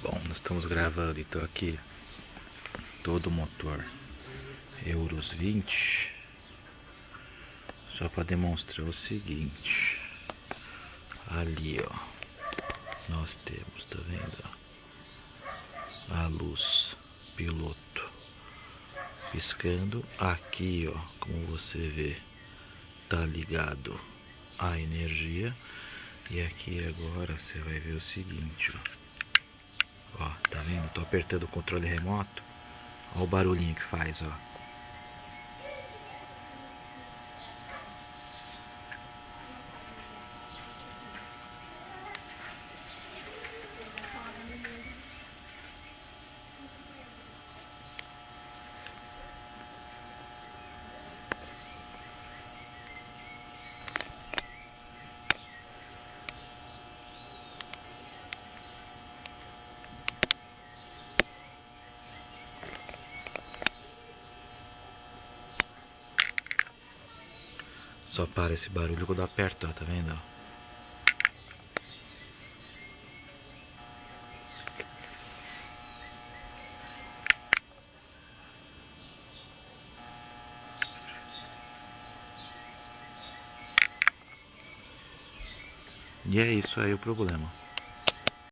Bom, nós estamos gravando então aqui todo o motor Euros 20, só para demonstrar o seguinte. Ali, ó, nós temos, tá vendo, ó, a luz piloto piscando. Aqui, ó, como você vê, tá ligado a energia. E aqui agora você vai ver o seguinte, ó, tá vendo? Tô apertando o controle remoto. Ó o barulhinho que faz, ó. Só para esse barulho quando aperta, ó, tá vendo? Ó? E é isso aí o problema.